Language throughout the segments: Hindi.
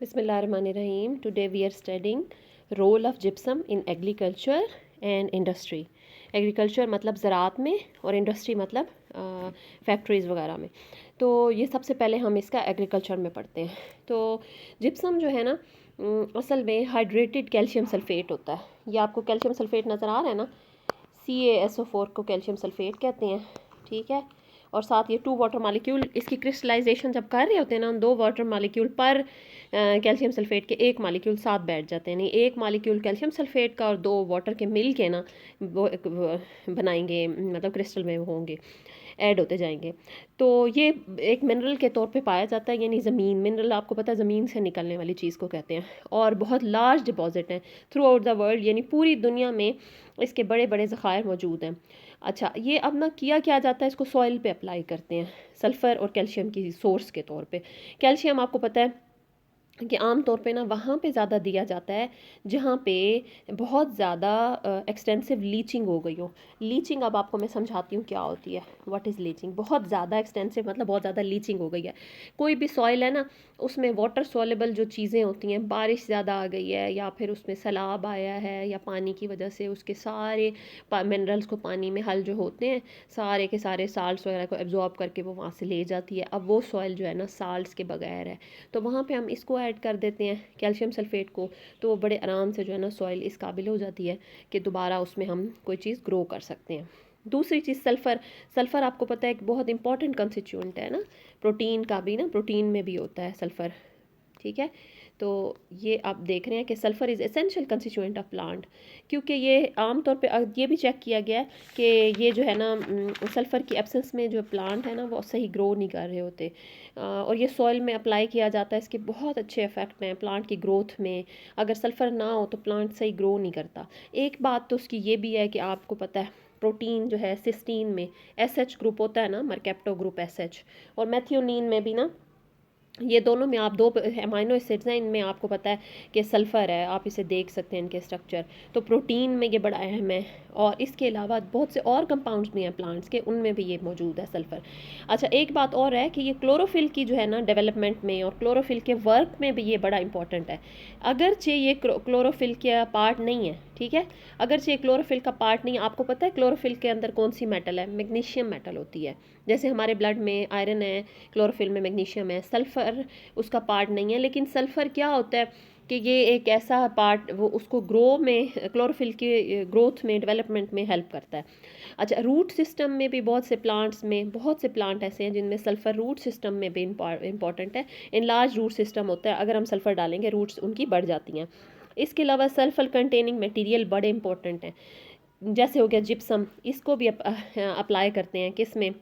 Bismillahirrahmanirrahim. Today we are studying role of gypsum in agriculture and industry. Agriculture मतलब ज़राअत में और इंडस्ट्री मतलब फैक्ट्रीज़ वगैरह में। तो ये सबसे पहले हम इसका एग्रीकल्चर में पढ़ते हैं। तो जिप्सम जो है ना असल में हाइड्रेटेड कैल्शियम सल्फेट होता है। ये आपको कैल्शियम सल्फेट नज़र आ रहा है ना, CaSO4 को कैल्शियम सल्फेट कहते हैं, ठीक है। और साथ ये 2 वाटर मालिक्यूल इसकी क्रिस्टलाइजेशन जब कर रहे होते हैं ना, 2 वाटर मालिक्यूल पर कैल्शियम सल्फेट के 1 मालिक्यूल साथ बैठ जाते हैं। नहीं, 1 मालिक्यूल कैल्शियम सल्फेट का और 2 वाटर के मिल के ना वो बनाएंगे, मतलब क्रिस्टल में होंगे, ऐड होते जाएंगे। तो ये एक मिनरल के तौर पे पाया जाता है, यानी ज़मीन मिनरल आपको पता है ज़मीन से निकलने वाली चीज़ को कहते हैं। और बहुत लार्ज डिपॉजिट हैं थ्रू आउट द वर्ल्ड, यानी पूरी दुनिया में इसके बड़े बड़े ज़खायर मौजूद हैं। अच्छा, ये अब ना किया क्या जाता है, इसको सॉइल पे अप्लाई करते हैं सल्फ़र और कैल्शियम की सोर्स के तौर पे। कैल्शियम आपको पता है कि आम तौर पे ना वहाँ पे ज़्यादा दिया जाता है जहाँ पे बहुत ज़्यादा एक्सटेंसिव लीचिंग हो गई हो। लीचिंग अब आपको मैं समझाती हूँ क्या होती है, व्हाट इज़ लीचिंग। बहुत ज़्यादा एक्सटेंसिव मतलब बहुत ज़्यादा लीचिंग हो गई है। कोई भी सॉइल है ना, उसमें वाटर सॉलेबल जो चीज़ें होती हैं, बारिश ज़्यादा आ गई है या फिर उसमें सैलाब आया है या पानी की वजह से उसके सारे मिनरल्स को पानी में हल जो होते हैं सारे के सारे साल्ट्स वगैरह को एब्जॉर्ब करके वो वहाँ से ले जाती है। अब वो सॉइल जो है ना साल्ट्स के बगैर है, तो वहाँ पे हम इसको ऐड कर देते हैं कैल्शियम सल्फेट को, तो वो बड़े आराम से जो है ना सॉइल इस काबिल हो जाती है कि दोबारा उसमें हम कोई चीज़ ग्रो कर सकते हैं। दूसरी चीज़ सल्फ़र। सल्फ़र आपको पता है एक बहुत इंपॉर्टेंट कंस्टिट्यूएंट है ना, प्रोटीन का भी ना, प्रोटीन में भी होता है सल्फ़र, ठीक है। तो ये आप देख रहे हैं कि sulphur is essential constituent of plant, क्योंकि ये आम तौर पे ये भी चेक किया गया है कि ये जो है ना सल्फ़र की एब्सेंस में जो प्लांट है ना वो सही ग्रो नहीं कर रहे होते। और ये सॉइल में अप्लाई किया जाता है, इसके बहुत अच्छे इफ़ेक्ट हैं प्लांट की ग्रोथ में। अगर सल्फ़र ना हो तो प्लांट सही ग्रो नहीं करता। एक बात तो उसकी ये भी है कि आपको पता है प्रोटीन जो है सिस्टीन में SH ग्रुप होता है ना, मरकेप्टो ग्रुप SH, और मैथियोनीन में भी ना, ये दोनों में आप 2 अमाइनो एसिड्स हैं, इनमें आपको पता है कि सल्फ़र है, आप इसे देख सकते हैं इनके स्ट्रक्चर। तो प्रोटीन में ये बड़ा अहम है, और इसके अलावा बहुत से और कंपाउंड्स भी हैं प्लांट्स के, उनमें भी ये मौजूद है सल्फ़र। अच्छा, एक बात और है कि ये क्लोरोफिल की जो है ना डेवलपमेंट में और क्लोरोफिल के वर्क में भी ये बड़ा इंपॉर्टेंट है। अगरचे ये क्लोरोफिल का पार्ट नहीं है, ठीक है, अगरचे ये क्लोरोफिल का पार्ट नहीं है। आपको पता है क्लोरोफिल के अंदर कौन सी मेटल है? मैग्नीशियम मेटल होती है। जैसे हमारे ब्लड में आयरन है, क्लोरोफिल में मैग्नीशियम है। सल्फ़र उसका पार्ट नहीं है, लेकिन सल्फ़र क्या होता है कि ये एक ऐसा पार्ट वो उसको ग्रो में, क्लोरोफिल के ग्रोथ में, डेवलपमेंट में हेल्प करता है। अच्छा, रूट सिस्टम में भी बहुत से प्लांट्स में, बहुत से प्लांट ऐसे हैं जिनमें सल्फ़र रूट सिस्टम में भी इंपॉर्टेंट है। इनलार्ज रूट सिस्टम होता है, अगर हम सल्फ़र डालेंगे रूट्स उनकी बढ़ जाती हैं। इसके अलावा सल्फ़र कंटेनिंग मटेरियल बड़े इंपॉर्टेंट हैं, जैसे हो गया जिप्सम, इसको भी अप्लाई करते हैं किस में,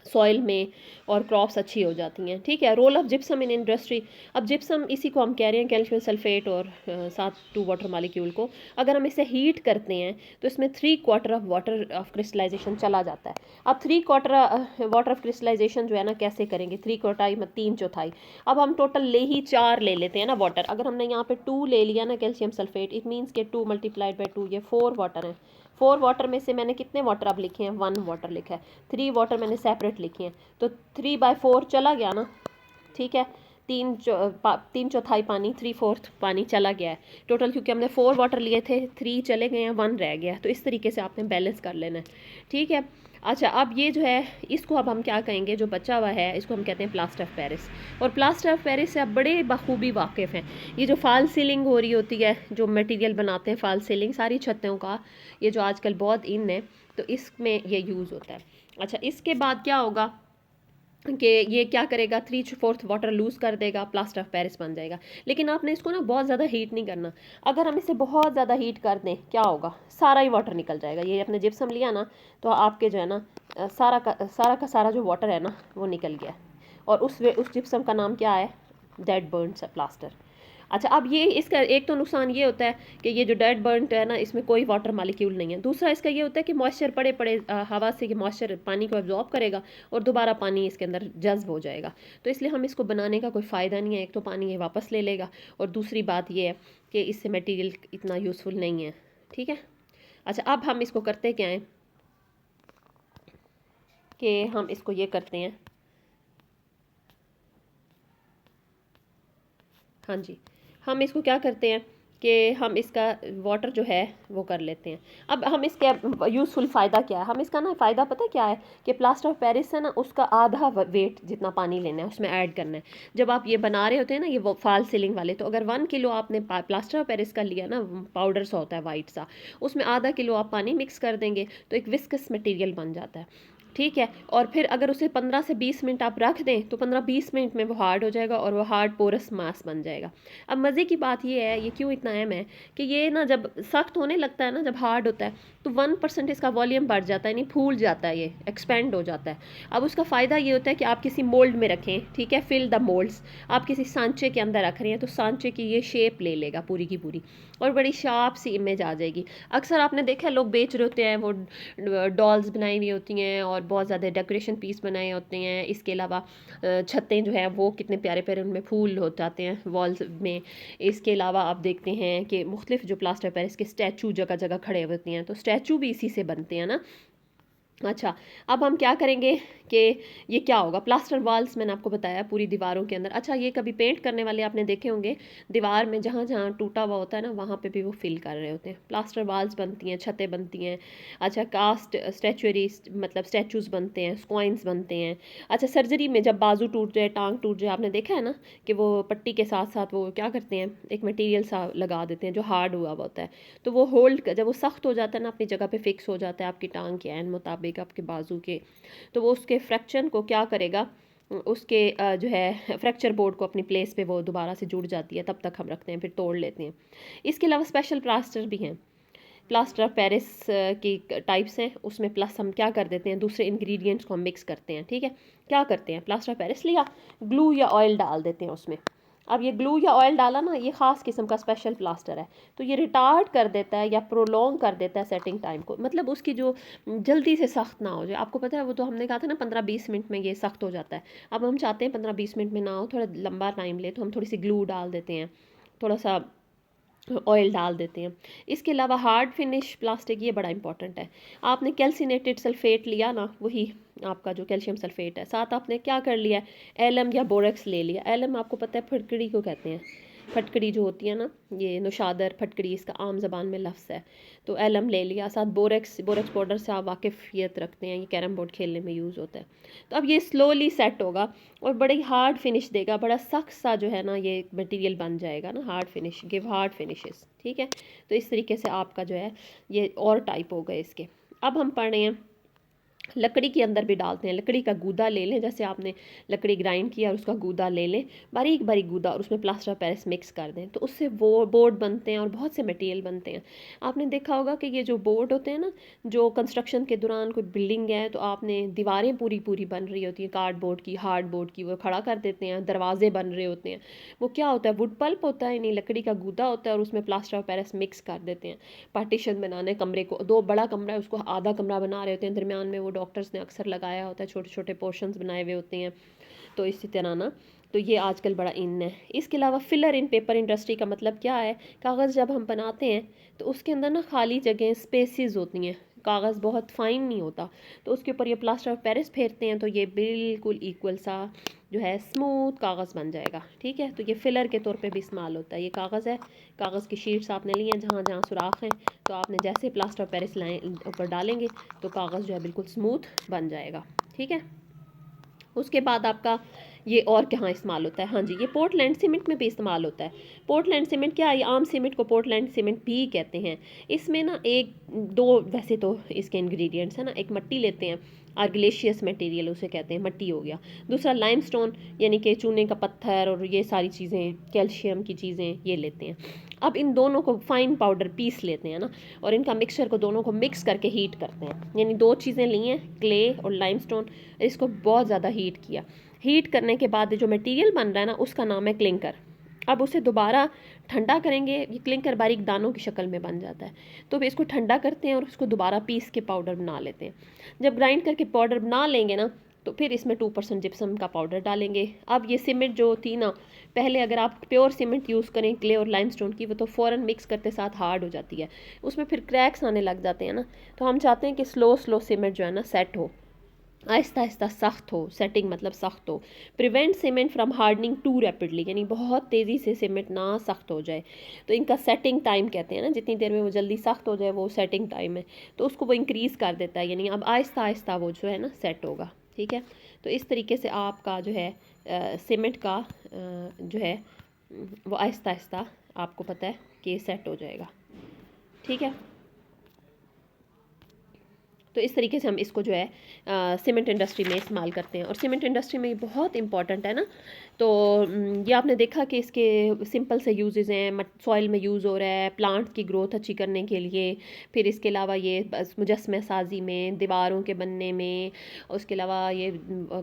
सॉइल में, और क्रॉप्स अच्छी हो जाती हैं, ठीक है। Role of gypsum in industry. अब जिप्सम इसी को हम कह रहे हैं कैल्शियम सल्फेट और साथ 2 वाटर मालिक्यूल को, अगर हम इसे हीट करते हैं तो इसमें 3/4 ऑफ वाटर ऑफ क्रिस्टलाइजेशन चला जाता है। अब 3/4 वाटर ऑफ क्रिस्टलाइजेशन जो है ना कैसे करेंगे, 3/4 मतलब 3/4। अब हम टोटल ले ही 4 ले लेते हैं ना वाटर, अगर हमने यहाँ पे 2 ले लिया ना कैल्शियम सल्फेट, इट मीन्स के 2 × 2 ये 4 वाटर हैं। 4 वाटर में से मैंने कितने वाटर अब लिखे हैं? 1 वाटर लिखा है। 3 वाटर मैंने सेपरेट लिखे हैं, तो 3/4 चला गया ना, ठीक है। 3/4 पानी, 3/4 पानी चला गया है टोटल, क्योंकि हमने 4 वाटर लिए थे, 3 चले गए हैं, 1 रह गया। तो इस तरीके से आपने बैलेंस कर लेना है, ठीक है। अच्छा, अब ये जो है इसको अब हम क्या कहेंगे, जो बचा हुआ है इसको हम कहते हैं प्लास्टर ऑफ पेरिस। और प्लास्टर ऑफ पेरिस से आप बड़े बखूबी वाकिफ़ हैं। ये जो फॉल सीलिंग हो रही होती है, जो मटेरियल बनाते हैं फॉल सीलिंग सारी छतों का, ये जो आजकल बहुत इन है, तो इसमें ये यूज़ होता है। अच्छा, इसके बाद क्या होगा कि ये क्या करेगा, 3/4 वाटर लूज़ कर देगा, प्लास्टर ऑफ पेरिस बन जाएगा। लेकिन आपने इसको ना बहुत ज़्यादा हीट नहीं करना। अगर हम इसे बहुत ज़्यादा हीट कर दें क्या होगा, सारा ही वाटर निकल जाएगा। ये अपने जिप्सम लिया ना, तो आपके जो है ना सारा का सारा जो वाटर है ना वो निकल गया। और उस जिप्सम का नाम क्या है? Dead Burns plaster. अच्छा, अब ये इसका एक तो नुकसान ये होता है कि ये जो डेड बर्न्ट है ना, इसमें कोई वाटर मालिक्यूल नहीं है। दूसरा इसका ये होता है कि मॉइस्चर पड़े पड़े हवा से, कि मॉइस्चर पानी को एब्जॉर्ब करेगा और दोबारा पानी इसके अंदर जज्ब हो जाएगा। तो इसलिए हम इसको बनाने का कोई फ़ायदा नहीं है। एक तो पानी ये वापस ले लेगा, और दूसरी बात ये है कि इससे मटीरियल इतना यूज़फुल नहीं है, ठीक है। अच्छा, अब हम इसको करते क्या हैं कि हम इसको ये करते हैं, हाँ जी, हम इसको क्या करते हैं कि हम इसका वाटर जो है वो कर लेते हैं। अब हम इसके यूज़फुल फ़ायदा क्या है, हम इसका ना फ़ायदा पता है क्या है कि प्लास्टर ऑफ पेरिस है ना, उसका आधा वेट जितना पानी लेना है उसमें ऐड करना है। जब आप ये बना रहे होते हैं ना, ये वो फॉल सीलिंग वाले, तो अगर 1 किलो आपने प्लास्टर ऑफ पेरिस का लिया ना, पाउडर सा होता है वाइट सा, उसमें आधा किलो आप पानी मिक्स कर देंगे तो एक विस्कस मटेरियल बन जाता है। ठीक है, और फिर अगर उसे 15 से 20 मिनट आप रख दें तो 15-20 मिनट में वो हार्ड हो जाएगा और वो हार्ड पोरस मास बन जाएगा। अब मज़े की बात ये है, ये क्यों इतना अहम है कि ये ना जब सख्त होने लगता है ना, जब हार्ड होता है तो 1% इसका वॉल्यूम बढ़ जाता है, यानी फूल जाता है, ये एक्सपेंड हो जाता है। अब उसका फ़ायदा ये होता है कि आप किसी मोल्ड में रखें, ठीक है, फिल द मोल्ड्स, आप किसी सांचे के अंदर रख रहे हैं तो सांचे की ये शेप ले लेगा पूरी की पूरी और बड़ी शार्प सी इमेज आ जाएगी। अक्सर आपने देखा है लोग बेच रहे होते हैं, वो डॉल्स बनाई हुई होती हैं और बहुत ज़्यादा डेकोरेशन पीस बनाए होते हैं। इसके अलावा छतें जो है वो कितने प्यारे प्यारे उनमें फूल हो जाते हैं वॉल्स में। इसके अलावा आप देखते हैं कि मुख्तलिफ जो प्लास्टर पेरिस के स्टैचू जगह जगह खड़े होते हैं, तो स्टैचू भी इसी से बनते हैं ना। अच्छा, अब हम क्या करेंगे कि ये क्या होगा, प्लास्टर वॉल्स मैंने आपको बताया पूरी दीवारों के अंदर। अच्छा, ये कभी पेंट करने वाले आपने देखे होंगे, दीवार में जहाँ जहाँ टूटा हुआ होता है ना, वहाँ पे भी वो फिल कर रहे होते हैं। प्लास्टर वॉल्स बनती हैं, छतें बनती हैं। अच्छा, कास्ट स्टैचुअरी मतलब स्टैचूज़ बनते हैं, स्क्वाइंस बनते हैं। अच्छा, सर्जरी में जब बाजू टूट जाए, टांग टूट जाए, आपने देखा है ना कि वो पट्टी के साथ साथ वो क्या करते हैं, एक मटेरियल सा लगा देते हैं जो हार्ड हुआ होता है, तो वो होल्ड, जब वो सख्त हो जाता है ना, अपनी जगह पे फिक्स हो जाता है आपकी टांग के एन मुताबिक, आपके बाजू के, तो वो उसके फ्रैक्चर को क्या करेगा, उसके जो है फ्रैक्चर बोर्ड को अपनी प्लेस पे वो दोबारा से जुड़ जाती है, तब तक हम रखते हैं, फिर तोड़ लेते हैं। इसके अलावा स्पेशल प्लास्टर भी हैं, प्लास्टर ऑफ पेरिस की टाइप्स हैं, उसमें प्लस हम क्या कर देते हैं, दूसरे इंग्रेडिएंट्स को हम मिक्स करते हैं। ठीक है, क्या करते हैं, प्लास्टर ऑफ पेरिस लिया, ग्लू या ऑयल डाल देते हैं उसमें। अब ये ग्लू या ऑयल डाला ना, ये ख़ास किस्म का स्पेशल प्लास्टर है, तो ये रिटार्ड कर देता है या प्रोलॉन्ग कर देता है सेटिंग टाइम को, मतलब उसकी जो जल्दी से सख्त ना हो जाए। आपको पता है वो तो हमने कहा था ना 15-20 मिनट में ये सख्त हो जाता है। अब हम चाहते हैं 15-20 मिनट में ना हो, थोड़ा लंबा टाइम ले, तो हम थोड़ी सी ग्लू डाल देते हैं, थोड़ा सा ऑयल डाल देते हैं। इसके अलावा हार्ड फिनिश प्लास्टिक, ये बड़ा इंपॉर्टेंट है। आपने कैल्सिनेटेड सल्फेट लिया ना, वही आपका जो कैल्शियम सल्फेट है, साथ आपने क्या कर लिया है, एलम या बोरेक्स ले लिया। एलम आपको पता है फटकड़ी को कहते हैं, फटकड़ी जो होती है ना, ये नुशादर फटकड़ी इसका आम ज़बान में लफ्ज़ है, तो एलम ले लिया। साथ बोरेक्स, बोरेक्स पाउडर से आप वाकिफ़ियत रखते हैं, ये कैरम बोर्ड खेलने में यूज़ होता है। तो अब ये स्लोली सेट होगा और बड़ी हार्ड फिनिश देगा, बड़ा सख्त सा जो है ना ये मटेरियल बन जाएगा ना, hard finish, give hard finishes. ठीक है, तो इस तरीके से आपका जो है ये और टाइप हो गए इसके। अब हम पढ़ रहे हैं, लकड़ी के अंदर भी डालते हैं, लकड़ी का गूदा ले लें, जैसे आपने लकड़ी ग्राइंड किया और उसका गूदा ले लें, बारीक बारीक गूदा, और उसमें प्लास्टर ऑफ पेरिस मिक्स कर दें, तो उससे वो बोर्ड बनते हैं और बहुत से मटेरियल बनते हैं। आपने देखा होगा कि ये जो बोर्ड होते हैं ना, जो कंस्ट्रक्शन के दौरान कोई बिल्डिंग है तो आपने दीवारें पूरी पूरी बन रही होती हैं कार्डबोर्ड की, हार्डबोर्ड की, वो खड़ा कर देते हैं, दरवाजे बन रहे होते हैं, वो क्या होता है, वुड पल्प होता है, नहीं लकड़ी का गूदा होता है, और उसमें प्लास्टर ऑफ पेरिस मिक्स कर देते हैं। पार्टीशन बनाने कमरे को, दो बड़ा कमरा है उसको आधा कमरा बना रहे होते हैं, दरमियान में वो डॉक्टर्स ने अक्सर लगाया होता है, छोटे छोटे पोर्शंस बनाए हुए होते हैं, तो इसी तरह ना, तो ये आजकल बड़ा इन है। इसके अलावा फिलर इन पेपर इंडस्ट्री का मतलब क्या है, कागज़ जब हम बनाते हैं तो उसके अंदर ना खाली जगह स्पेसिस होती हैं, कागज़ बहुत फाइन नहीं होता, तो उसके ऊपर ये प्लास्टर ऑफ पेरिस फेरते हैं तो ये बिल्कुल इक्वल सा जो है स्मूथ कागज़ बन जाएगा। ठीक है, तो ये फिलर के तौर पे भी इस्तेमाल होता है। ये कागज़ है, कागज़ की शीट्स आपने ली हैं, जहाँ जहाँ सुराख हैं, तो आपने जैसे प्लास्टर ऑफ पेरिस लाए ऊपर डालेंगे तो कागज़ जो है बिल्कुल स्मूथ बन जाएगा। ठीक है, उसके बाद आपका ये और कहाँ इस्तेमाल होता है, हाँ जी, ये पोर्टलैंड सीमेंट में भी इस्तेमाल होता है। पोर्टलैंड सीमेंट क्या है, आम सीमेंट को पोर्टलैंड सीमेंट भी कहते हैं। इसमें ना एक दो वैसे तो इसके इंग्रेडिएंट्स है ना, एक मिट्टी लेते हैं, आर्गिलेशियस मटेरियल उसे कहते हैं, मिट्टी हो गया। दूसरा लाइमस्टोन यानी कि चूने का पत्थर, और ये सारी चीज़ें कैल्शियम की चीज़ें ये लेते हैं। अब इन दोनों को फाइन पाउडर पीस लेते हैं ना, और इनका मिक्सचर को दोनों को मिक्स करके हीट करते हैं, यानी दो चीज़ें ली हैं, क्ले और लाइमस्टोन, इसको बहुत ज़्यादा हीट किया। हीट करने के बाद जो मटेरियल बन रहा है ना, उसका नाम है क्लिंकर। अब उसे दोबारा ठंडा करेंगे, ये क्लिंकर बारीक दानों की शक्ल में बन जाता है, तो फिर इसको ठंडा करते हैं और उसको दोबारा पीस के पाउडर बना लेते हैं। जब ग्राइंड करके पाउडर बना लेंगे ना, तो फिर इसमें 2% जिप्सम का पाउडर डालेंगे। अब ये सीमेंट जो थी ना, पहले अगर आप प्योर सीमेंट यूज़ करें क्ले और लाइमस्टोन की, वो तो फ़ौरन मिक्स करते साथ हार्ड हो जाती है, उसमें फिर क्रैक्स आने लग जाते हैं ना, तो हम चाहते हैं कि स्लो स्लो सीमेंट जो है ना सेट हो। आहिस्ता आहिस्ता सख्त हो, सेटिंग मतलब सख्त हो। Prevent cement from hardening too rapidly, यानी बहुत तेज़ी से सीमेंट ना सख्त हो जाए। तो इनका सेटिंग टाइम कहते हैं ना, जितनी देर में वो जल्दी सख्त हो जाए वो सेटिंग टाइम है, तो उसको वो इंक्रीज़ कर देता है, यानी अब आहिस्ता आहिस्ता वो जो है ना सेट होगा। ठीक है, तो इस तरीके से आपका जो है सीमेंट का जो है वो आहिस्ता आहिस्ता आपको पता है कि सेट हो जाएगा। ठीक है, तो इस तरीके से हम इसको जो है सीमेंट इंडस्ट्री में इस्तेमाल करते हैं। और सीमेंट इंडस्ट्री में ये बहुत इंपॉर्टेंट है ना, तो ये आपने देखा कि इसके सिंपल से यूजेस हैं, सॉइल में यूज़ हो रहा है प्लांट की ग्रोथ अच्छी करने के लिए, फिर इसके अलावा ये बस मुजस्मे साजी में, दीवारों के बनने में, उसके अलावा ये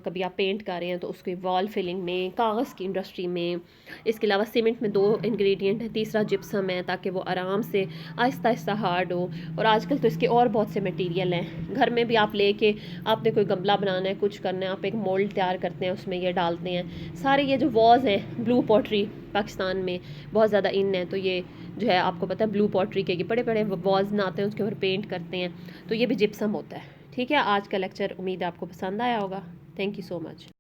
कभी आप पेंट कर रहे हैं तो उसके वॉल फिलिंग में, कागज़ की इंडस्ट्री में। इसके अलावा सीमेंट में 2 इंग्रेडिएंट है, तीसरा जिप्सम है ताकि वो आराम से आहिस्ता आहिस्ता हार्ड हो। और आजकल तो इसके और बहुत से मटेरियल हैं, घर में भी आप लेके आपने कोई गमला बनाना है, कुछ करना है, आप एक मोल्ड तैयार करते हैं, उसमें ये डालते हैं। सारे ये जो वॉज हैं, ब्लू पॉटरी पाकिस्तान में बहुत ज़्यादा इन है, तो ये जो है आपको पता है ब्लू पॉटरी के ये बड़े बड़े वॉज बनाते हैं, उसके ऊपर पेंट करते हैं, तो ये भी जिप्सम होता है। ठीक है, आज का लेक्चर उम्मीद है आपको पसंद आया होगा। Thank you so much.